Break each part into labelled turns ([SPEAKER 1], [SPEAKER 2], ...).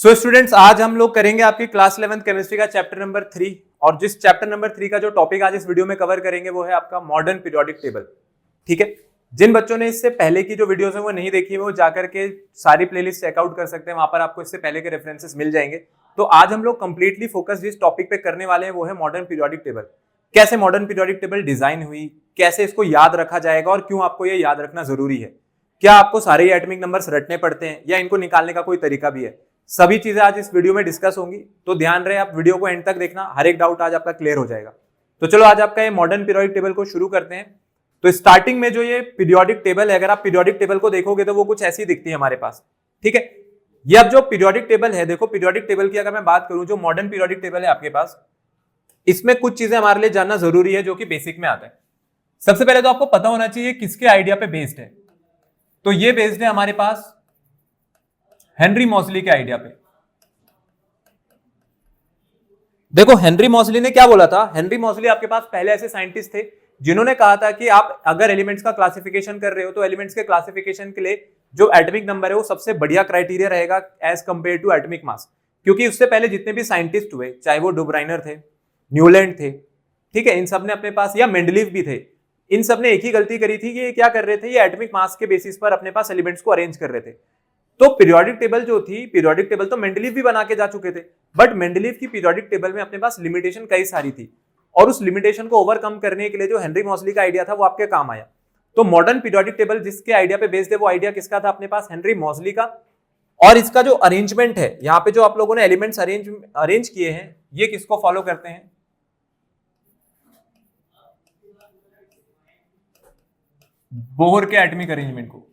[SPEAKER 1] So students, आज हम लोग करेंगे आपकी क्लास 11th केमिस्ट्री का चैप्टर नंबर 3। और जिस चैप्टर नंबर 3 का जो टॉपिक आज इस वीडियो में कवर करेंगे वो है आपका मॉडर्न पीरियोडिक टेबल। ठीक है, जिन बच्चों ने इससे पहले की जो वीडियोस हैं वो नहीं देखी है वो जाकर के सारी प्लेलिस्ट चेकआउट कर सकते हैं, वहां पर आपको इससे पहले के रेफरेंसेस मिल जाएंगे। तो आज हम लोग कंप्लीटली फोकस जिस टॉपिक पे करने वाले हैं वो है मॉडर्न पीरियोडिक टेबल। कैसे मॉडर्न पीरियोडिक टेबल डिजाइन हुई, कैसे इसको याद रखा जाएगा और क्यों आपको ये याद रखना जरूरी है, क्या आपको सारे एटॉमिक नंबर्स रटने पड़ते हैं या इनको निकालने का कोई तरीका भी है, सभी चीजें आज इस वीडियो में डिस्कस होंगी। तो ध्यान रहे, आप वीडियो को एंड तक देखना, हर एक डाउट आज आपका क्लियर हो जाएगा। तो चलो आज आपका ये मॉडर्न पीरियोडिक टेबल को शुरू करते हैं। तो स्टार्टिंग में जो ये पीरियोडिक टेबल है, अगर आप पीरियोडिक टेबल को देखोगे तो वो कुछ ऐसी दिखती है हमारे पास। ठीक है, ये अब जो पीरियोडिक टेबल है, देखो पीरियोडिक टेबल की अगर मैं बात करूं, जो मॉडर्न पीरियोडिक टेबल है आपके पास, इसमें कुछ चीजें हमारे लिए जानना जरूरी है जो कि बेसिक में आता है। सबसे पहले तो आपको पता होना चाहिए किसके आइडिया पे बेस्ड है। तो ये बेस्ड है हमारे पास हेनरी मॉसली के आइडिया पे। देखो हेनरी मॉसली ने क्या बोला था, हेनरी मॉसली आपके पास पहले ऐसे साइंटिस्ट थे जिन्होंने कहा था कि आप अगर एलिमेंट्स का क्लासिफिकेशन कर रहे हो तो एलिमेंट्स के क्लासिफिकेशन के लिए जो एटॉमिक नंबर है वो सबसे बढ़िया क्राइटेरिया रहेगा as compare to atomic mass. क्योंकि उससे पहले जितने भी साइंटिस्ट हुए, चाहे वो डुब्राइनर थे, न्यूलैंड थे, ठीक है, इन सब ने अपने पास, या मेंडलीव भी थे, इन सब ने एक ही गलती करी थी कि ये क्या कर रहे थे, ये एटॉमिक मास के बेसिस पर अपने पास एलिमेंट्स को अरेंज कर रहे थे। तो पीरियोडिक टेबल जो थी, पीरियोडिक टेबल तो मेंडलीव भी बना के जा चुके थे, बट मेंडलीव की पीरियोडिक टेबल में अपने पास लिमिटेशन कई सारी थी और उस लिमिटेशन को ओवरकम करने के लिए जो हेनरी मॉसली का आइडिया था वो आपके काम आया। तो मॉडर्न पीरियोडिक टेबल जिसके आइडिया पे बेस्ड है, वो आइडिया किसका था अपने पास, हेनरी मॉसली का। और इसका जो अरेंजमेंट है, यहाँ पे जो आप लोगों ने एलिमेंट्स अरेंज किए हैं, ये किसको फॉलो करते हैं, बोहर के एटॉमिक अरेंजमेंट को।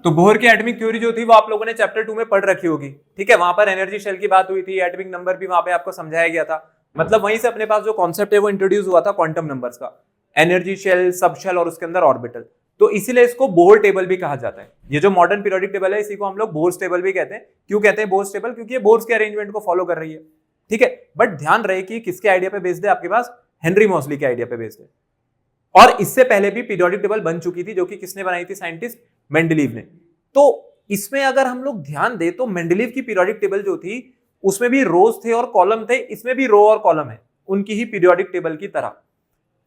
[SPEAKER 1] तो बोहर की एटॉमिक थ्योरी जो थी वो आप लोगों ने चैप्टर 2 में पढ़ रखी होगी। ठीक है, वहां पर एनर्जी शेल की बात हुई थी, एटॉमिक नंबर भी वहां पे आपको समझाया गया था। मतलब वहीं से अपने पास जो कॉन्सेप्ट है वो इंट्रोड्यूस हुआ था क्वांटम नंबर्स का, एनर्जी शेल, सब शेल और उसके अंदर ऑर्बिटल। तो इसीलिए इसको बोहर टेबल भी कहा जाता है। ये जो मॉडर्न पीरियोडिक टेबल है इसी को हम लोग बोहर्स टेबल भी कहते हैं। क्यों कहते हैं बोहर्स टेबल? क्योंकि ये बोहर्स के अरेंजमेंट को फॉलो कर रही है। ठीक है, बट ध्यान रहे कि किसके आइडिया पे बेस्ड है आपके पास, हेनरी मॉसली के आइडिया पे बेस्ड है। और इससे पहले भी पीरियोडिक टेबल बन चुकी थी जो कि किसने बनाई थी, साइंटिस्ट मेंडलीव ने। तो इसमें अगर हम लोग ध्यान दें तो मेंडलीव की पीरियोडिक टेबल जो थी उसमें भी रोज थे और कॉलम थे, इसमें भी रो और कॉलम है उनकी ही पीरियोडिक टेबल की तरह।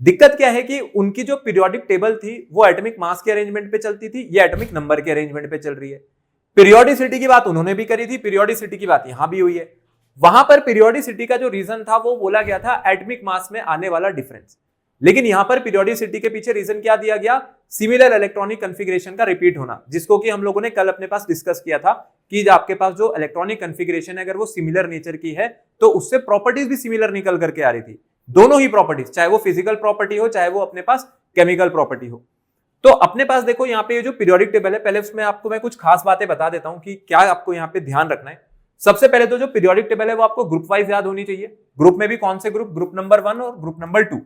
[SPEAKER 1] दिक्कत क्या है कि उनकी जो पीरियोडिक टेबल थी वो एटॉमिक मास के अरेंजमेंट पे चलती थी, ये एटॉमिक नंबर के अरेंजमेंट पे चल रही है। पीरियोडिसिटी की बात उन्होंने भी करी थी, पीरियोडिसिटी की बात यहां भी हुई है। वहां पर पीरियोडिसिटी का जो रीजन था वो बोला गया था एटॉमिक मास में आने वाला डिफरेंस, लेकिन यहां पर पीरियोडिसिटी के पीछे रीजन क्या दिया गया, सिमिलर इलेक्ट्रॉनिक कॉन्फ़िगरेशन का रिपीट होना, जिसको कि हम लोगों ने कल अपने पास डिस्कस किया था कि आपके पास जो इलेक्ट्रॉनिक कॉन्फ़िगरेशन है अगर वो सिमिलर नेचर की है तो उससे प्रॉपर्टीज भी सिमिलर निकल करके आ रही थी। दोनों ही प्रॉपर्टीज, चाहे वो फिजिकल प्रॉपर्टी हो चाहे वो अपने पास केमिकल प्रॉपर्टी हो। तो अपने पास देखो यहाँ पे ये जो पीरियोडिक टेबल है, पहले उसमें आपको मैं कुछ खास बातें बता देता हूं कि क्या आपको यहाँ पे ध्यान रखना है। सबसे पहले तो जो पीरियोडिक टेबल है वो आपको ग्रुप वाइज याद होनी चाहिए। ग्रुप में भी कौन से ग्रुप, ग्रुप नंबर 1 और ग्रुप नंबर 2।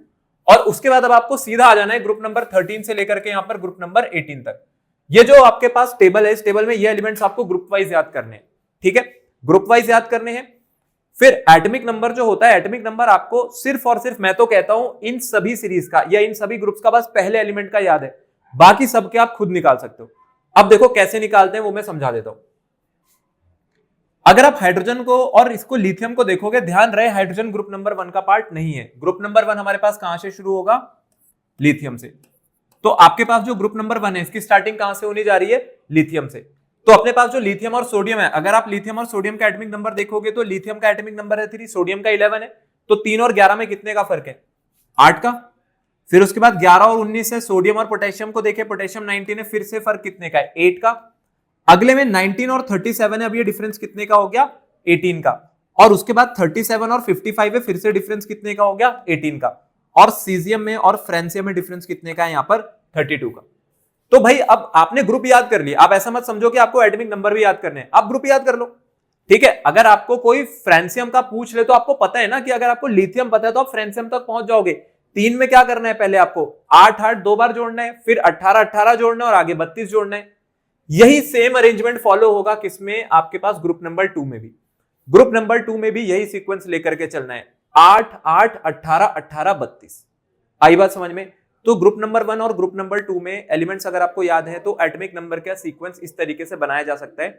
[SPEAKER 1] और उसके बाद अब आपको सीधा आ जाना है ग्रुप नंबर 13 से लेकर के यहां पर ग्रुप नंबर 18 तक। ये जो आपके पास टेबल है, इस टेबल में ये एलिमेंट्स आपको ग्रुप वाइज याद करने हैं। ठीक है, ग्रुप वाइज याद करने हैं। फिर एटॉमिक नंबर जो होता है, एटॉमिक नंबर आपको सिर्फ और सिर्फ, मैं तो कहता हूं इन सभी सीरीज का या इन सभी ग्रुप्स का बस पहले एलिमेंट का याद है, बाकी सबके आप खुद निकाल सकते हो। अब देखो कैसे निकालते हैं वो मैं समझा देता हूं। अगर आप हाइड्रोजन को और इसको लिथियम को देखोगे, ध्यान रहे हाइड्रोजन ग्रुप नंबर 1 का पार्ट नहीं है। ग्रुप नंबर 1 हमारे पास कहां से शुरू होगा, लिथियम से। तो आपके पास जो ग्रुप नंबर 1 है इसकी स्टार्टिंग कहां से होने जा रही है, लिथियम से। तो अपने पास जो लिथियम और सोडियम है, अगर आप लिथियम और सोडियम का एटॉमिक नंबर देखोगे तो लिथियम का एटॉमिक नंबर है 3, सोडियम का 11 है। तो 3 और 11 में कितने का फर्क है, 8 का। फिर उसके बाद 11 और 19 है, सोडियम और पोटेशियम को देखें, पोटेशियम 19 है, फिर से फर्क कितने का है, 8 का। अगले में 19 और 37 है, अब ये डिफरेंस कितने का हो गया, 18 का। और उसके बाद 37 और 55 है, फिर से डिफरेंस कितने का हो गया, 18 का। और सीजियम में और फ्रेंसियम में डिफरेंस कितने का है, यहां पर 32 का। तो भाई अब आपने ग्रुप याद कर लिया, आप ऐसा मत समझो कि आपको एटॉमिक नंबर भी याद करने हैं, आप ग्रुप याद कर लो। ठीक है, अगर आपको कोई फ्रेंसियम का पूछ ले तो आपको पता है ना कि अगर आपको लिथियम पता है तो आप फ्रेंसियम तक पहुंच जाओगे। 3 में क्या करना है, पहले आपको 8 8 2 बार जोड़ना है, फिर 18 18 जोड़ना है और आगे 32 जोड़ना है। यही सेम अरेंजमेंट फॉलो होगा किसमें, आपके पास ग्रुप नंबर 2 में भी। ग्रुप नंबर 2 में भी यही सीक्वेंस लेकर के चलना है, 8 8 18 18 32। आई बात समझ में? तो ग्रुप नंबर 1 और ग्रुप नंबर 2 में एलिमेंट्स अगर आपको याद है तो एटॉमिक नंबर का सीक्वेंस इस तरीके से बनाया जा सकता है।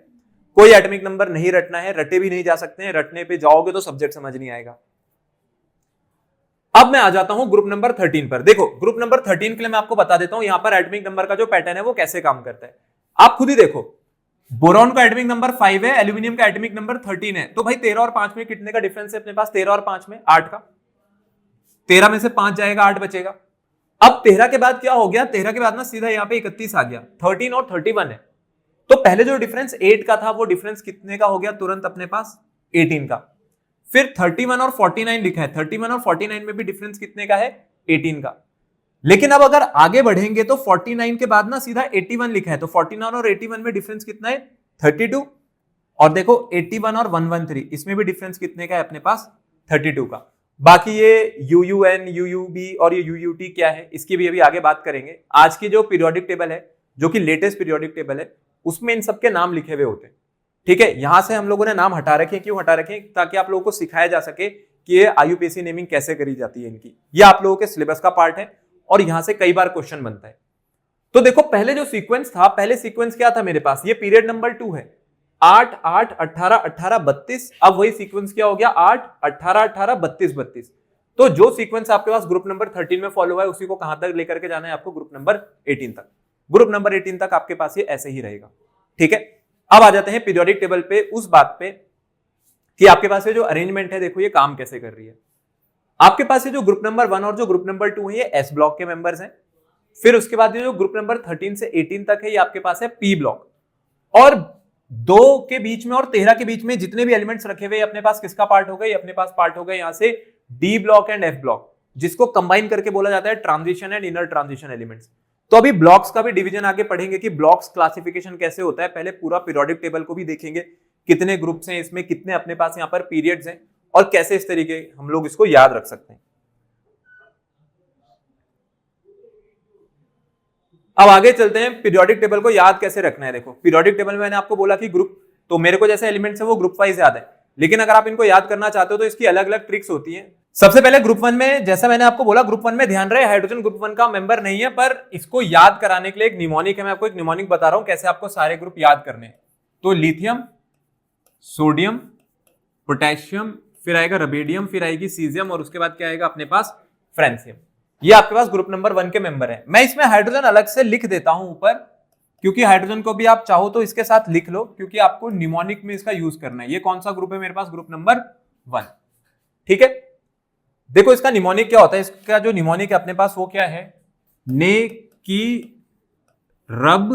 [SPEAKER 1] कोई एटॉमिक नंबर नहीं रटना है, रटे भी नहीं जा सकते हैं, रटने पे जाओगे तो सब्जेक्ट समझ नहीं आएगा। अब मैं आ जाता हूं ग्रुप नंबर 13 पर। देखो ग्रुप नंबर 13 के लिए मैं आपको बता देता हूं यहां पर एटॉमिक नंबर का जो पैटर्न है वो कैसे काम करता है। आप खुद ही देखो, बोरॉन का एटॉमिक नंबर 5 है, एल्यूमिनियम का एटॉमिक नंबर 13 है, तो भाई 13 और 5 में कितने का डिफरेंस है अपने पास? 13 और 5 में 8 का। 13 में से 5 जाएगा, 8 बचेगा। अब 13 के बाद क्या हो गया? 13 के बाद ना सीधा यहाँ पे 31 आ गया। 13 और 31 है, तो पहले जो डिफरेंस 8 का था वो डिफरेंस कितने का हो गया तुरंत अपने पास? 18 का। फिर 31 और 49 लिखा है, 31 और 49 में भी डिफरेंस कितने का है? 18 का। लेकिन अब अगर आगे बढ़ेंगे तो 49 के बाद ना सीधा 81 लिखा है, तो 49 और 81 में डिफरेंस कितना है? 32। और देखो 81 और 113 इसमें भी डिफरेंस कितने का है अपने पास? 32 का। बाकी ये UUN, UUB और ये UUT क्या है इसकी भी अभी आगे बात करेंगे। आज की जो पीरियोडिक टेबल है, जो कि लेटेस्ट पीरियोडिक टेबल है, उसमें इन सबके नाम लिखे हुए होते हैं। ठीक है, यहां से हम लोगों ने नाम हटा रखे। क्यों हटा रखे? ताकि आप लोगों को सिखाया जा सके कि ये IUPAC नेमिंग कैसे करी जाती है इनकी। ये आप लोगों के सिलेबस का पार्ट है और यहां से कई बार क्वेश्चन बनता है। तो देखो पहले जो सीक्वेंस था, पहले सीक्वेंस क्या था मेरे पास? ये पीरियड नंबर 2 है, 8 8 18 18 32। अब वही सीक्वेंस क्या हो गया? 8 18 18 32 32। तो जो सीक्वेंस आपके पास ग्रुप नंबर 13 में फॉलो हुआ है उसी को कहां तक लेकर के जाना है आपको? ग्रुप नंबर 18 तक। ग्रुप नंबर 18 तक आपके पास ये ऐसे ही रहेगा। ठीक है, अब आ जाते हैं पीरियोडिक टेबल पे, उस बात पे कि आपके पास ये जो अरेंजमेंट है देखो ये काम कैसे कर रही है। आपके पास ये जो ग्रुप नंबर 1 और जो ग्रुप नंबर 2 है ये S ब्लॉक के मेंबर्स हैं। फिर उसके बाद ये जो ग्रुप नंबर 13 से 18 तक है ये आपके पास है P ब्लॉक। और 2 के बीच में और 13 के बीच में जितने भी एलिमेंट्स रखे हुए अपने पास किसका पार्ट हो गए? अपने पास पार्ट हो गए यहां से D block and F block, जिसको कंबाइन करके बोला जाता है transition and inner transition elements. तो अभी ब्लॉक्स का भी डिवीजन आगे पढ़ेंगे कि ब्लॉक्स क्लासिफिकेशन कैसे होता है। पहले पूरा पीरियोडिक टेबल को भी देखेंगे, कितने ग्रुप्स हैं इसमें, कितने अपने पास यहाँ पर पीरियड्स हैं और कैसे इस तरीके हम लोग इसको याद रख सकते हैं। अब आगे चलते हैं, पीरियोडिक टेबल को याद कैसे रखना है। देखो पीरियोडिक टेबल में मैंने आपको बोला कि ग्रुप, तो मेरे को जैसे एलिमेंट्स है वो ग्रुप वाइज याद है, लेकिन अगर आप इनको याद करना चाहते हो तो इसकी अलग अलग ट्रिक्स होती हैं। सबसे पहले ग्रुप 1 में, जैसा मैंने आपको बोला, ग्रुप 1 में ध्यान रहे हाइड्रोजन ग्रुप 1 का मेंबर नहीं है, पर इसको याद कराने के लिए एक निमोनिक है। मैं आपको एक निमोनिक बता रहा हूं कैसे आपको सारे ग्रुप याद करने हैं। तो लिथियम, सोडियम, पोटेशियम, फिर आएगा रबेडियम, फिर आएगी सीजियम और उसके बाद क्या आएगा अपने पास? फ्रेंसियम। ये आपके पास ग्रुप नंबर 1 के मेंबर है। मैं इसमें हाइड्रोजन अलग से लिख देता हूं ऊपर, क्योंकि हाइड्रोजन को भी आप चाहो तो इसके साथ लिख लो, क्योंकि आपको निमोनिक में इसका यूज करना है। ये कौन सा ग्रुप है मेरे पास? Group number 1। ठीक है, देखो इसका निमोनिक क्या होता है। इसका जो निमोनिक है अपने पास वो क्या है? ने की रब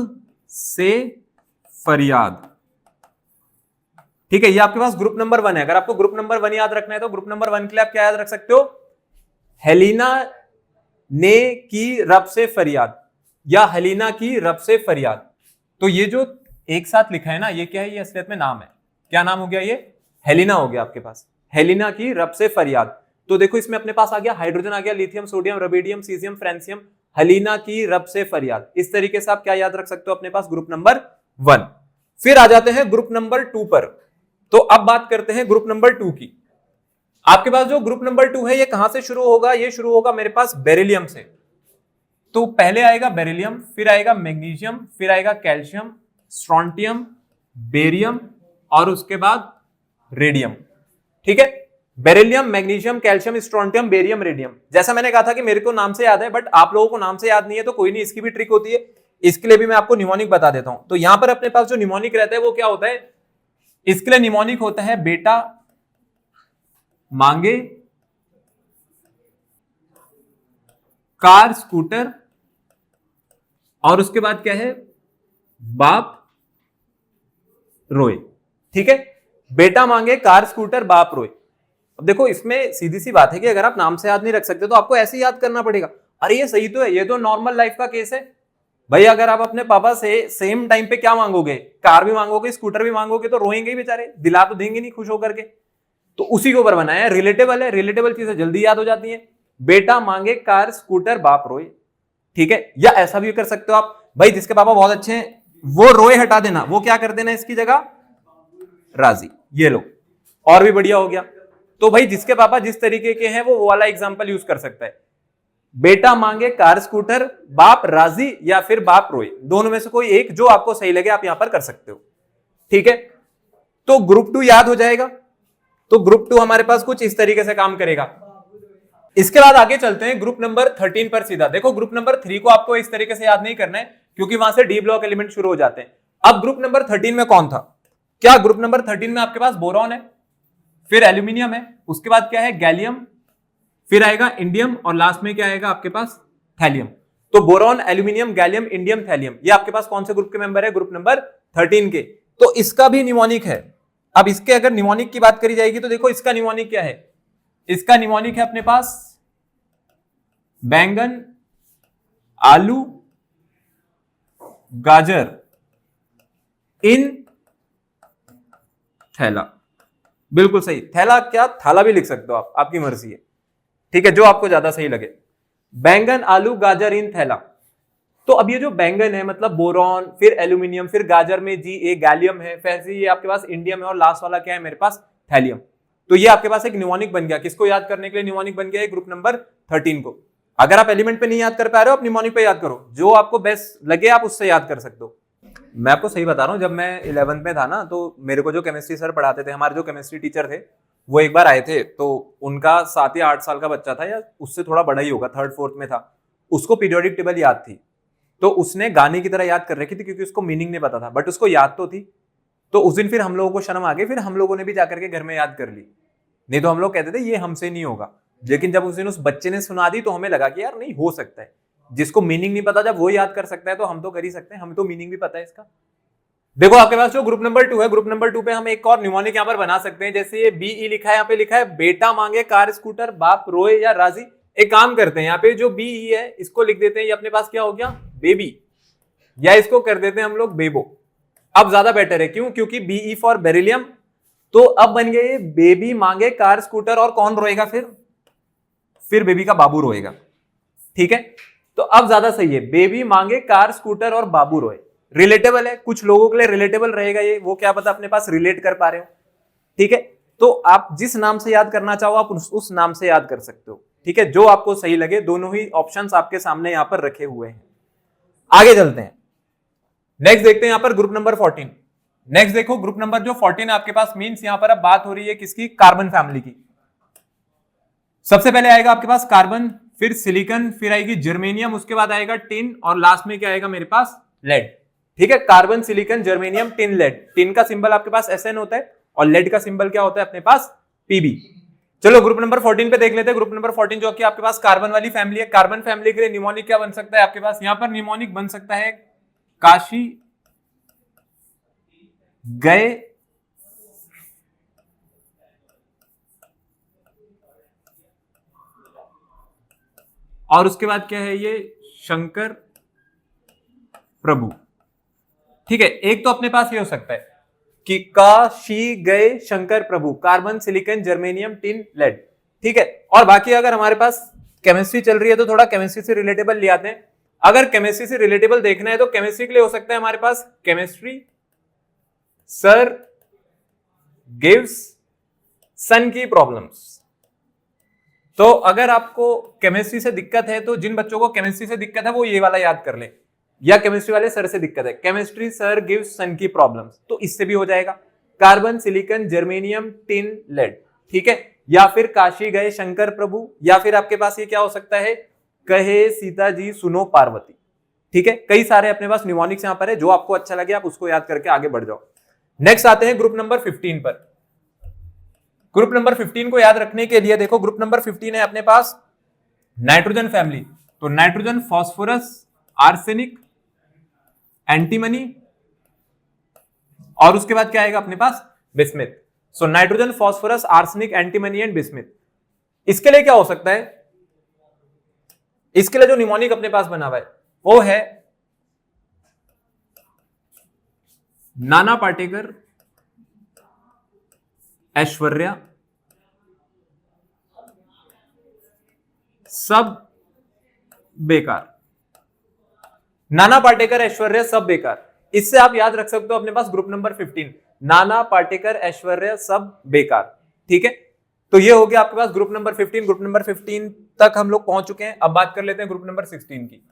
[SPEAKER 1] से फरियाद। ठीक है, ये आपके पास ग्रुप नंबर 1 है। अगर आपको ग्रुप नंबर 1 याद रखना है तो ग्रुप नंबर 1 के लिए आप क्या याद रख सकते हो? हेलिना ने की रब से फरियाद या हेलिना की रब से फरियाद। तो ये जो एक साथ लिखा है ना, ये क्या है? ये असलियत में नाम है। क्या नाम हो गया? ये हेलिना हो गया आपके पास, हेलिना की रब से फरियाद। तो देखो इसमें अपने पास आ गया हाइड्रोजन, आ गया lithium, sodium, rubidium, caesium, francium, हेलिना की रब से फरियाद। इस तरीके से आप क्या याद रख सकते हो अपने पास? Group number 1। फिर आ जाते हैं ग्रुप नंबर 2 पर। तो अब बात करते हैं ग्रुप नंबर 2 की। आपके पास जो ग्रुप नंबर 2 है ये कहां से शुरू होगा? ये शुरू होगा मेरे पास बेरिलियम से। तो पहले आएगा बेरिलियम, फिर आएगा मैग्नीशियम, फिर आएगा कैल्शियम, स्ट्रोंटियम, बेरियम और उसके बाद रेडियम। ठीक है, beryllium, magnesium, calcium, strontium, barium, radium. जैसा मैंने कहा था कि मेरे को नाम से याद है, बट आप लोगों को नाम से याद नहीं है तो कोई नहीं, इसकी भी ट्रिक होती है। इसके लिए भी मैं आपको निमोनिक बता देता हूं। तो यहां पर अपने पास जो निमोनिक रहता है वो क्या होता है? इसके लिए निमोनिक होता है बेटा मांगे कार स्कूटर और उसके बाद क्या है? बाप रोए। ठीक है, बेटा मांगे कार स्कूटर बाप रोए। अब देखो इसमें सीधी सी बात है कि अगर आप नाम से याद नहीं रख सकते तो आपको ऐसे ही याद करना पड़ेगा। अरे ये सही तो है, ये तो नॉर्मल लाइफ का केस है भाई। अगर आप अपने पापा से सेम टाइम पे क्या मांगोगे? कार भी मांगोगे, स्कूटर भी मांगोगे, तो रोएंगे ही बेचारे, दिला तो देंगे नहीं खुश होकर के। तो उसी के ऊपर बनाया है, रिलेटेबल है, रिलेटेबल चीजें जल्दी याद हो जाती हैं। बेटा मांगे कार स्कूटर बाप रोए। ठीक है, या ऐसा भी कर सकते हो आप, भाई जिसके पापा बहुत अच्छे हैं वो रोए हटा देना, वो क्या कर देना इसकी जगह? राजी। ये लो, और भी बढ़िया हो गया। तो भाई जिसके पापा जिस तरीके के हैं वो वाला एग्जांपल यूज कर सकता है। बेटा मांगे कार स्कूटर, बाप राजी या फिर बाप रोए, दोनों में से कोई एक, जो आपको सही लगे आप यहां पर कर सकते हो। ठीक है, तो ग्रुप 2 याद हो जाएगा। तो ग्रुप 2 हमारे पास कुछ इस तरीके से काम करेगा। इसके बाद आगे चलते हैं ग्रुप नंबर 13 पर सीधा। देखो ग्रुप नंबर 3 को आपको इस तरीके से याद नहीं करना है, क्योंकि वहां से डी ब्लॉक एलिमेंट शुरू हो जाते हैं। अब ग्रुप नंबर 13 में कौन था? क्या ग्रुप नंबर 13 में आपके पास बोरॉन है, फिर एल्यूमिनियम है, उसके बाद क्या है गैलियम, फिर आएगा इंडियम, और लास्ट में क्या आएगा आपके पास थैलियम। तो boron, aluminium, gallium, indium, thallium, ये आपके पास कौन से ग्रुप के मेंबर है? ग्रुप नंबर 13 के। तो इसका भी निमोनिक है। अब इसके अगर निमोनिक की बात करी जाएगी तो देखो इसका निमोनिक क्या है? इसका निमोनिक है अपने पास बैंगन, आलू, गाजर इन थैला। बिल्कुल सही, थैला क्या थाला भी लिख सकते हो आप, आपकी मर्जी है। ठीक है, जो आपको ज्यादा सही लगे। बैंगन, आलू, गाजर इन थैला। तो अब ये जो बैंगन है मतलब बोरॉन, फिर एल्यूमिनियम, फिर गाजर में जी गैलियम है, फिर ये आपके पास इंडियम है, और लास्ट वाला क्या है मेरे पास? थैलियम। तो ये आपके पास एक निमोनिक बन गया। किसको याद करने के लिए निमोनिक बन गया? ग्रुप नंबर 13 को। अगर आप एलिमेंट पे नहीं याद कर पा रहे हो, आप निमोनिक पे याद करो, जो आपको बेस्ट लगे आप उससे याद कर सकते हो। मैं आपको सही बता रहा हूँ, जब मैं 11th में था ना, तो मेरे को जो केमिस्ट्री सर पढ़ाते थे, हमारे जो केमिस्ट्री टीचर थे, वो एक बार आए थे। तो उनका 7 या 8 साल का बच्चा था, या उससे थोड़ा बड़ा ही होगा, 3rd 4th में था। उसको पीरियोडिक टेबल याद थी, तो उसने गाने की तरह याद कर रखी थी, क्योंकि उसको मीनिंग नहीं पता था, बट उसको याद तो थी। तो उस दिन फिर हम लोगों को शर्म आ गई, फिर हम लोगों ने भी जाकर के घर में याद कर ली। नहीं तो हम लोग कहते थे ये हमसे नहीं होगा। लेकिन जब उस दिन उस बच्चे ने सुना दी तो हमें लगा कि यार नहीं हो सकता है, जिसको मीनिंग नहीं पता जब वो याद कर सकता है तो हम तो कर ही सकते हैं, हमें तो मीनिंग भी पता है इसका। देखो आपके पास जो ग्रुप नंबर 2 है, ग्रुप नंबर 2 पे हम एक और निमोनिक यहां पर बना सकते हैं। जैसे ये बीई लिखा है, यहाँ पे लिखा है बेटा मांगे कार स्कूटर, बाप रोए या राजी। एक काम करते हैं, यहाँ पे जो बीई है इसको लिख देते हैं, ये अपने पास क्या हो गया? बेबी, या इसको कर देते हैं हम लोग बेबो। अब ज्यादा बेटर है, क्यों? क्योंकि बीई फॉर बेरिलियम। तो अब बन गए बेबी मांगे कार स्कूटर, और कौन रोएगा फिर बेबी का बाबू रोएगा। ठीक है, तो अब ज्यादा सही है, बेबी मांगे कार स्कूटर और बाबू रोए। रिलेटेबल है, कुछ लोगों के लिए रिलेटेबल रहेगा ये, वो क्या पता अपने पास रिलेट कर पा रहे हो। ठीक है, तो आप जिस नाम से याद करना चाहो आप उस नाम से याद कर सकते हो। ठीक है, जो आपको सही लगे। दोनों ही ऑप्शंस आपके सामने यहां पर रखे हुए हैं। आगे चलते हैं, नेक्स्ट देखते हैं यहां पर ग्रुप नंबर 14। नेक्स्ट देखो ग्रुप नंबर जो 14 है आपके पास, मींस यहां पर अब बात हो रही है किसकी? कार्बन फैमिली की। सबसे पहले आएगा आपके पास कार्बन, फिर सिलिकॉन, फिर आएगी जर्मेनियम, उसके बाद आएगा टिन, और लास्ट में क्या आएगा मेरे पास? लेड। ठीक है, carbon, silicon, germanium, tin, lead. Tin का सिंबल आपके पास Sn होता है, और लेड का सिंबल क्या होता है अपने पास? Pb। चलो ग्रुप नंबर 14 पे देख लेते हैं। ग्रुप नंबर 14 जो कि आपके पास कार्बन वाली फैमिली है। कार्बन फैमिली के लिए निमोनिक क्या बन सकता है आपके पास? यहां पर निमोनिक बन सकता है काशी गए और उसके बाद क्या है ये? शंकर प्रभु। ठीक है, एक तो अपने पास ये हो सकता है कि काशी गए शंकर प्रभु, carbon, silicon, germanium, tin, lead. ठीक है, और बाकी अगर हमारे पास केमिस्ट्री चल रही है तो थोड़ा केमिस्ट्री से रिलेटेबल ले आते हैं। अगर केमिस्ट्री से रिलेटेबल देखना है तो केमिस्ट्री के लिए हो सकता है हमारे पास केमिस्ट्री सर गिव्स सन की प्रॉब्लम्स। तो अगर आपको केमिस्ट्री से दिक्कत है तो जिन बच्चों को केमिस्ट्री से दिक्कत है वो ये वाला याद कर लें, या केमिस्ट्री वाले सर से दिक्कत है, केमिस्ट्री सर गिव्स सन की प्रॉब्लम्स, तो इससे भी हो जाएगा। Carbon, silicon, germanium, tin, lead. ठीक है, या फिर काशी गए शंकर प्रभु, या फिर आपके पास ये क्या हो सकता है? कहे सीता जी सुनो पार्वती। ठीक है, कई सारे अपने पास निमोनिक्स यहां पर है, जो आपको अच्छा लगे आप उसको याद करके आगे बढ़ जाओ। नेक्स्ट आते हैं ग्रुप नंबर 15 पर। ग्रुप नंबर 15 को याद रखने के लिए देखो, ग्रुप नंबर 15 है अपने पास नाइट्रोजन फैमिली। तो नाइट्रोजन, फास्फोरस, आर्सेनिक, एंटीमनी, और उसके बाद क्या आएगा अपने पास? Bismuth. So nitrogen, phosphorus, arsenic, antimony and bismuth. इसके लिए क्या हो सकता है? इसके लिए जो निमोनिक अपने पास बना हुआ है वो है नाना पाटेकर, ऐश्वर्या, सब बेकार। नाना पाटेकर, ऐश्वर्या, सब बेकार। इससे आप याद रख सकते हो अपने पास ग्रुप नंबर 15, नाना पाटेकर, ऐश्वर्या, सब बेकार। ठीक है, तो ये हो गया आपके पास ग्रुप नंबर 15। ग्रुप नंबर 15 तक हम लोग पहुंच चुके हैं। अब बात कर लेते हैं ग्रुप नंबर 16 की।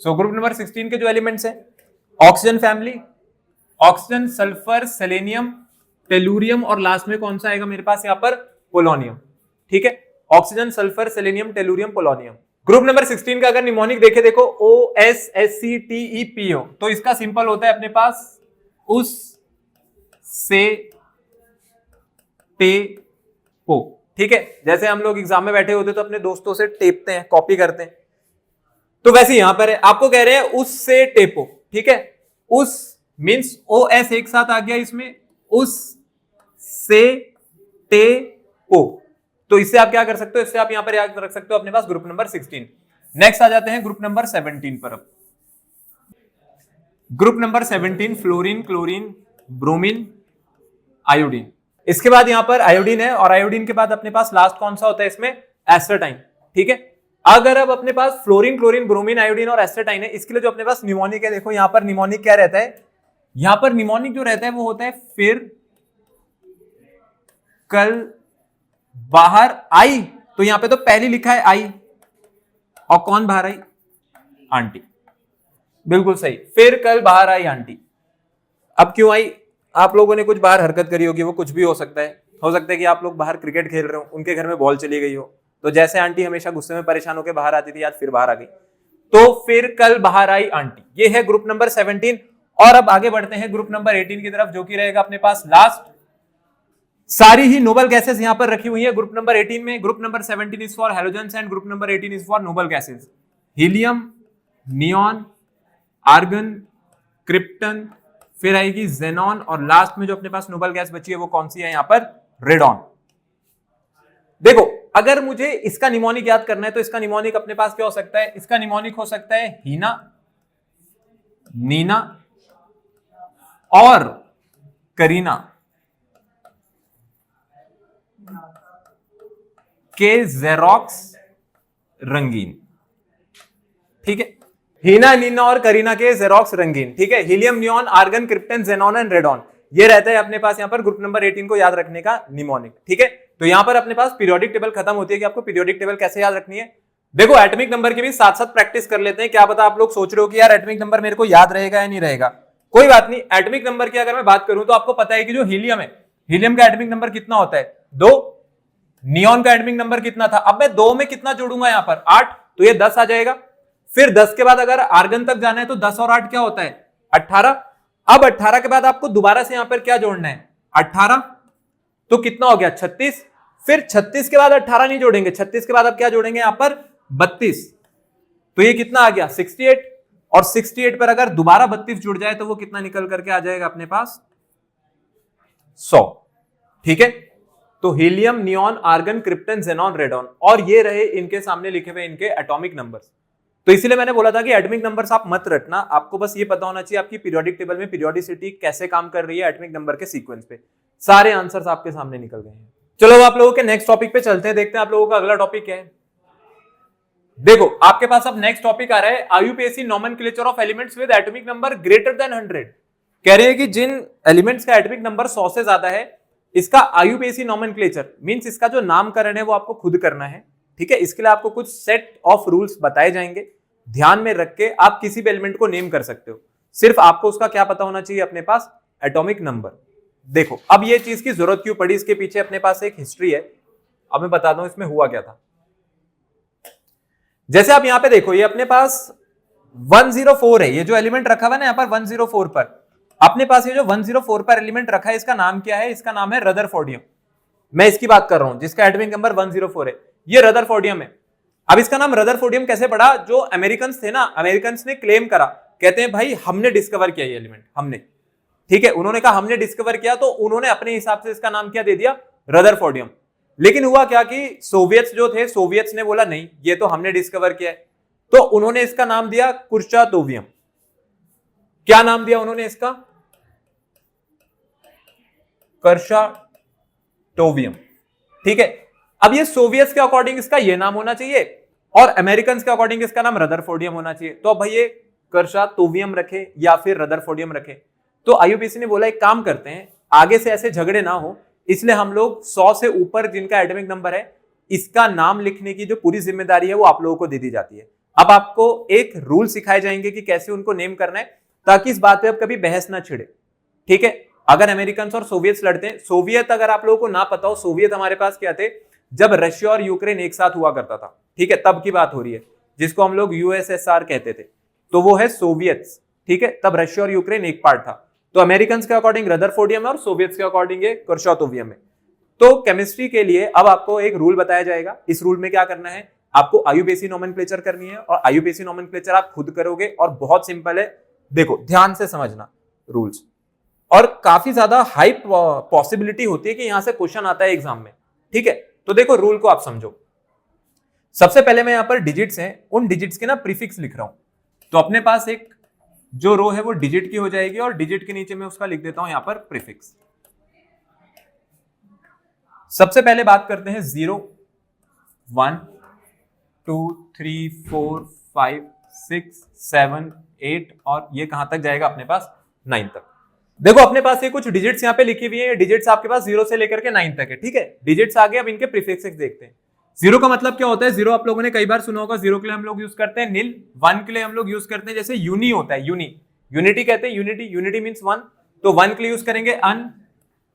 [SPEAKER 1] सो ग्रुप नंबर 16 के जो एलिमेंट्स हैं, oxygen family, oxygen, sulphur, selenium, tellurium और लास्ट में कौन सा आएगा मेरे पास यहाँ पर, पोलोनियम। ठीक है, oxygen, sulphur, selenium, tellurium, polonium. Group number 16 का अगर निमोनिक देखे, देखो OSSCTEPO, तो इसका सिंपल होता है अपने पास उस से टे पो। ठीक है, जैसे हम लोग एग्जाम में बैठे होते तो अपने दोस्तों से टेपते हैं, कॉपी करते हैं, तो वैसे यहां पर है, आपको कह रहे हैं उस से टेपो। ठीक है, उस मींस OS एक साथ आ गया इसमें, उस से टेपो। तो इससे आप क्या कर सकते हो, इससे आप यहां पर याद रख सकते हो अपने पास ग्रुप नंबर 16। नेक्स्ट आ जाते हैं ग्रुप नंबर 17 पर। अब group number 17, fluorine, chlorine, bromine, iodine. इसके बाद यहां पर आयोडीन है, और आयोडीन के बाद अपने पास लास्ट कौन सा होता है इसमें, एस्टरटाइन। ठीक है, अगर अब अपने पास फ्लोरीन, क्लोरीन, ब्रोमीन, आयोडीन और एस्टरटाइन है, इसके लिए जो अपने पास निमोनिक है, देखो यहां पर निमोनिक क्या रहता है, यहां पर निमोनिक जो रहता है वो होता है फिर कल बाहर आई। तो यहां पे तो पहले लिखा है आई, और कौन बाहर आई, आंटी। बिल्कुल सही, फिर कल बाहर आई आंटी। अब क्यों आई, आप लोगों ने कुछ बाहर हरकत करी होगी, वो कुछ भी हो सकता है कि आप लोग बाहर क्रिकेट खेल रहे हो, उनके घर में बॉल चली गई हो, तो जैसे आंटी हमेशा गुस्से में परेशान होकर बाहर आती थी, आज फिर बाहर आ गई, तो फिर कल बाहर आई आंटी। ये है ग्रुप नंबर 17। और अब आगे बढ़ते हैं ग्रुप नंबर 18 की तरफ, जो कि रहेगा अपने पास लास्ट। सारी ही नोबल गैसेस यहां पर रखी हुई है ग्रुप नंबर 18 में। Group number 17 is for halogens and group number 18 is for noble gases. Helium, neon, argon, krypton, फिर आएगी जेनॉन, और लास्ट में जो अपने पास नोबल गैस बची है वो कौन सी है यहाँ पर, रेडॉन। देखो, अगर मुझे इसका निमोनिक याद करना है तो इसका निमोनिक अपने पास क्या हो सकता है, इसका निमोनिक हो सकता है हीना, नीना और करीना के जेरोक्स रंगीन। ठीक है, हीना, नीना और करीना के जेरोक्स रंगीन। ठीक है, helium, neon, argon, krypton, xenon and radon, ये रहता है अपने पास यहाँ पर ग्रुप नंबर 18 को याद रखने का निमोनिक। ठीक है, तो यहां पर अपने पास पीरियोडिक टेबल खत्म होती है कि आपको पीरियोडिक टेबल कैसे याद रखनी है। देखो, एटॉमिक नंबर की भी साथ साथ प्रैक्टिस कर लेते हैं। क्या पता आप लोग सोच रहे हो कि यार एटॉमिक नंबर मेरे को याद रहेगा या नहीं रहेगा, कोई बात नहीं। एटॉमिक नंबर की अगर मैं बात करूं तो आपको पता है कि जो हीलियम है, हीलियम का एटॉमिक नंबर कितना होता है, 2। नियॉन का एटॉमिक नंबर कितना था, अब मैं 2 में कितना जोड़ूंगा यहाँ पर, 8, तो ये 10 आ जाएगा। फिर 10 के बाद अगर आर्गन तक जाना है तो 10 और 8 क्या होता है, 18। अब 18 के बाद आपको दोबारा से यहां पर क्या जोड़ना है, 18, तो कितना हो गया, 36। फिर 36 के बाद 18 नहीं जोड़ेंगे, 36 के बाद अब क्या जोड़ेंगे यहां पर, 32, तो ये कितना आ गया, 68। और 68 पर अगर दोबारा 32 जुड़ जाए तो वो कितना निकल करके आ जाएगा अपने पास, 100। ठीक है, तो helium, neon, argon, krypton, xenon, radon, और ये रहे इनके सामने लिखे हुए इनके एटॉमिक नंबर्स। तो इसीलिए मैंने बोला था कि एटॉमिक नंबर्स आप मत रटना, आपको बस ये पता होना चाहिए आपकी पीरियोडिक टेबल में पीरियोडिसिटी कैसे काम कर रही है एटॉमिक नंबर के सीक्वेंस पे। सारे आंसर्स आपके सामने निकल गए हैं। चलो आप लोगों के नेक्स्ट टॉपिक पे चलते हैं, देखते हैं आप लोगों का अगला टॉपिक क्या है। देखो, आपके पास अब नेक्स्ट टॉपिक आ रहा है IUPAC nomenclature of elements with atomic number greater than 100। कह रहे हैं कि जिन एलिमेंट्स का एटॉमिक नंबर 100 से ज्यादा है, इसका आईयूपीएसी नोमेनक्लेचर मींस इसका जो नामकरण है वो आपको खुद करना है। ठीक है, इसके लिए आपको कुछ सेट ऑफ रूल्स बताए जाएंगे, ध्यान में रख के आप किसी भी एलिमेंट को नेम कर सकते हो। सिर्फ आपको उसका क्या पता होना चाहिए, अपने पास एटॉमिक नंबर। देखो, अब ये चीज की जरूरत क्यों पड़ी, इसके पीछे अपने पास एक हिस्ट्री है। अब मैं बता दूं इसमें हुआ क्या था। जैसे आप यहां पे देखो, ये अपने पास 104 है, ये जो एलिमेंट रखा हुआ है ना यहां पर 104 पर, अपने पास ये जो 104 पर एलिमेंट रखा है, इसका नाम क्या है, इसका नाम है रदरफोर्डियम। मैं इसकी बात कर रहा हूं जिसका एटॉमिक नंबर 104 है, ये रदरफोर्डियम है। अब इसका नाम रदरफोर्डियम कैसे पड़ा, जो अमेरिकन थे ना, अमेरिकन ने क्लेम करा, कहते हैं भाई हमने डिस्कवर किया ये एलिमेंट, हमने। ठीक है, उन्होंने कहा हमने डिस्कवर किया, तो उन्होंने अपने हिसाब से इसका नाम क्या दे दिया, रदरफोर्डियम। लेकिन हुआ क्या कि सोवियट्स जो थे, सोवियट्स ने बोला नहीं ये तो हमने डिस्कवर किया है, तो उन्होंने इसका नाम दिया कुर्चातोवियम। क्या नाम दिया उन्होंने इसका, कर्शाटोवियम। ठीक है, अब ये सोवियट्स के अकॉर्डिंग इसका ये नाम होना चाहिए और अमेरिकन के अकॉर्डिंग इसका नाम रदरफोर्डियम होना चाहिए। तो अब भाई ये कर्शातोवियम रखे या फिर रदरफोर्डियम रखे, तो आईयूपीएसी ने बोला एक काम करते हैं, आगे से ऐसे झगड़े ना हो, इसलिए हम लोग 100 से ऊपर जिनका एटॉमिक नंबर है इसका नाम लिखने की जो पूरी जिम्मेदारी है वो आप लोगों को दे दी जाती है। अब आपको एक रूल सिखाए जाएंगे कि कैसे उनको नेम करना है, ताकि इस बात पे अब कभी बहस ना छिड़े। ठीक है, अगर अमेरिकन और सोवियत लड़ते हैं, सोवियत अगर आप लोगों को ना पता हो, सोवियत हमारे पास क्या थे जब रशिया और यूक्रेन एक साथ हुआ करता था, ठीक है, तब की बात हो रही है, जिसको हम लोग यूएसएसआर कहते थे, तो वो है सोवियत्स। ठीक है, तब रशिया और यूक्रेन एक पार्ट था। तो अमेरिकन के अकॉर्डिंग रदरफोर्डियम है और सोवियत्स के अकॉर्डिंग कुर्शातोवियम है। तो केमिस्ट्री के लिए अब आपको एक रूल बताया जाएगा। इस रूल में क्या करना है, आपको आयुपेसी नोमेनक्लेचर करनी है, और आयुपेसी नोमेनक्लेचर आप खुद करोगे और बहुत सिंपल है। देखो ध्यान से समझना रूल्स, और काफी ज्यादा हाई पॉसिबिलिटी होती है कि यहां से क्वेश्चन आता है एग्जाम में। ठीक है, तो देखो रूल को आप समझो। सबसे पहले मैं यहां पर डिजिट्स हैं, उन डिजिट्स के ना प्रीफिक्स लिख रहा हूं। तो अपने पास एक जो रो है वो डिजिट की हो जाएगी, और डिजिट के नीचे मैं उसका लिख देता हूं यहां पर प्रीफिक्स। सबसे पहले बात करते हैं 0, 1, 2, 3, 4, 5, 6, 7, 8 और ये कहां तक जाएगा अपने पास 9 तक। देखो अपने पास ये कुछ डिजिट्स यहां पे लिखी हुई है, डिजिट्स आपके पास 0 से लेकर के 9 तक है। ठीक है, डिजिट्स आगे, अब इनके प्रीफिक्सेस देखते हैं। 0 का मतलब क्या होता है, 0 आप लोगों ने कई बार सुना होगा, 0 के लिए हम लोग यूज करते हैं नील, 1 के लिए हम लोग यूज करते हैं जैसे यूनी होता है, यूनिटी कहते हैं, यूनिटी मींस 1, तो 1 के लिए यूज करेंगे अन,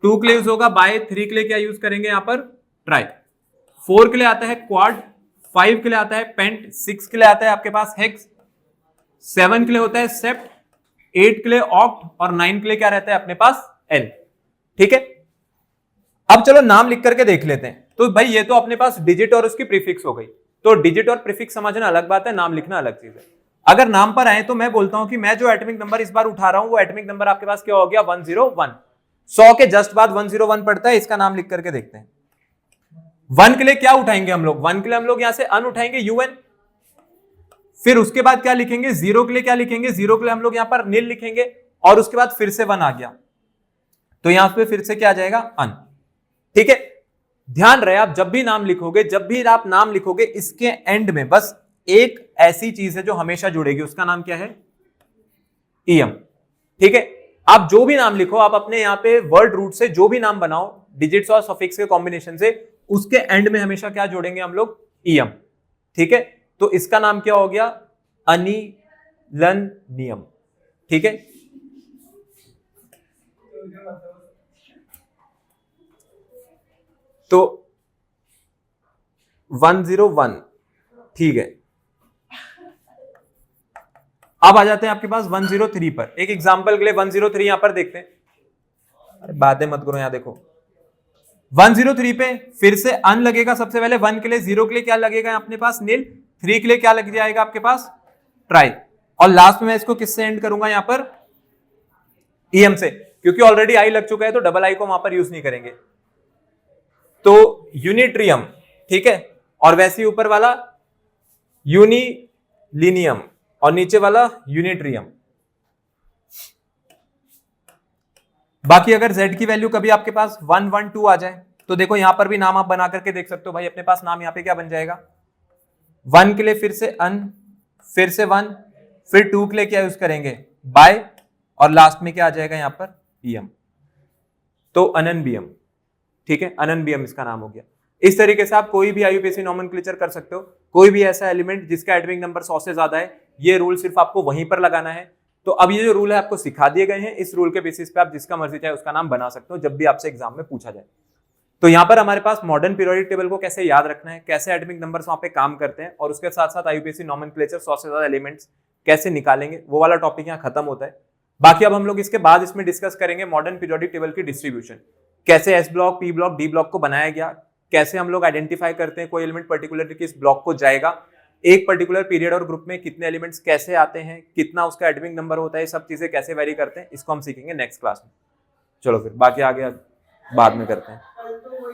[SPEAKER 1] 2 के लिए यूज होगा बाय, 3 के लिए क्या यूज करेंगे यहां पर ट्राई, 4 के लिए आता है क्वाड, 5 के लिए आता है पेंट, 6 के लिए आता है आपके पास हेक्स, 7 के लिए होता है सेप्ट, 8 के लिए ऑक्ट, और 9 के लिए क्या रहता है अपने पास एन। ठीक है, अब चलो नाम लिख करके देख लेते हैं। तो भाई ये तो अपने पास डिजिट और उसकी प्रीफिक्स हो गई, तो डिजिट और प्रीफिक्स समझना अलग बात है, नाम लिखना अलग चीज है। अगर नाम पर आए तो मैं बोलता हूं कि मैं जो एटॉमिक नंबर इस बार उठा रहा हूं वो एटॉमिक नंबर आपके पास क्या हो गया 101। 100 के जस्ट बाद 101 पड़ता है, इसका नाम लिख करके देखते हैं। 1 के लिए क्या उठाएंगे हम लोग, 1 के लिए हम लोग यहां से अन उठाएंगे यूएन, फिर उसके बाद क्या लिखेंगे, 0 के लिए क्या लिखेंगे, 0 के लिए हम लोग यहां पर नील लिखेंगे, और उसके बाद फिर से 1 आ गया, तो यहां पे फिर से क्या आ जाएगा अन। ठीक है, ध्यान रहे आप जब भी नाम लिखोगे, जब भी आप नाम लिखोगे, इसके एंड में बस एक ऐसी चीज है जो हमेशा जुड़ेगी, उसका नाम क्या है, ईएम। ठीक है, आप जो भी नाम लिखो, आप अपने यहां पे वर्ड रूट से जो भी नाम बनाओ, डिजिट्स और सफिक्स के कॉम्बिनेशन से, उसके एंड में हमेशा क्या जोड़ेंगे हम लोग, ईएम। ठीक है, तो इसका नाम क्या हो गया, अनिलनियम। ठीक है, तो 101। ठीक है, अब आ जाते हैं आपके पास 103 पर। एक एग्जांपल के लिए 103 यहां पर देखते हैं, अरे बातें मत करो, यहां देखो 103 पे फिर से अन लगेगा सबसे पहले, 1 के लिए, 0 के लिए क्या लगेगा अपने पास नील, 3 के लिए क्या लग जाएगा आपके पास ट्राई, और लास्ट में मैं इसको किससे एंड करूंगा यहां पर ईएम से, क्योंकि ऑलरेडी आई लग चुका है तो डबल आई को वहां पर यूज नहीं करेंगे, तो यूनिट्रियम। ठीक है, और वैसे ही ऊपर वाला यूनिलिनियम और नीचे वाला यूनिट्रियम। बाकी अगर Z की वैल्यू कभी आपके पास 112 आ जाए तो देखो यहां पर भी नाम आप बना करके देख सकते हो भाई, अपने पास नाम यहां पे क्या बन जाएगा, 1 के लिए फिर से अन, फिर से 1, फिर 2 के लिए क्या यूज करेंगे बाय, और लास्ट में क्या आ जाएगा यहां पर ईएम, तो अननबीएम। ठीक है, अननबीएम इसका नाम हो गया। इस तरीके से आप कोई भी आईयूपीएसी नोमेनक्लेचर कर सकते हो, कोई भी ऐसा एलिमेंट जिसका एटॉमिक नंबर 100 से ज्यादा है, ये रूल सिर्फ आपको वहीं पर लगाना है। तो अब ये जो रूल है आपको सिखा दिए गए हैं, इस रूल के बेसिस पे आप जिसका मर्जी चाहे उसका नाम बना सकते हो जब भी आपसे एग्जाम में पूछा जाए। तो यहाँ पर हमारे पास मॉडर्न पीरियोडिक टेबल को कैसे याद रखना है, कैसे एटॉमिक नंबर्स वहां पे काम करते हैं, और उसके साथ साथ आईयूपीएसी नोमेनक्लेचर 100 से ज्यादा एलिमेंट्स कैसे निकालेंगे, वो वाला टॉपिक यहाँ खत्म होता है। बाकी अब हम लोग इसके बाद इसमें डिस्कस करेंगे मॉडर्न पीरियोडिक टेबल की डिस्ट्रीब्यूशन, कैसे S block, P block, D block को बनाया गया, कैसे हम लोग आइडेंटिफाई करते हैं कोई एलिमेंट पर्टिकुलर किस ब्लॉक को जाएगा, एक पर्टिकुलर पीरियड और ग्रुप में कितने एलिमेंट्स कैसे आते हैं, कितना उसका एटॉमिक नंबर होता है, सब चीजें कैसे वेरी करते हैं, इसको हम सीखेंगे नेक्स्ट क्लास में। चलो फिर बाकी आगे बाद में करते हैं।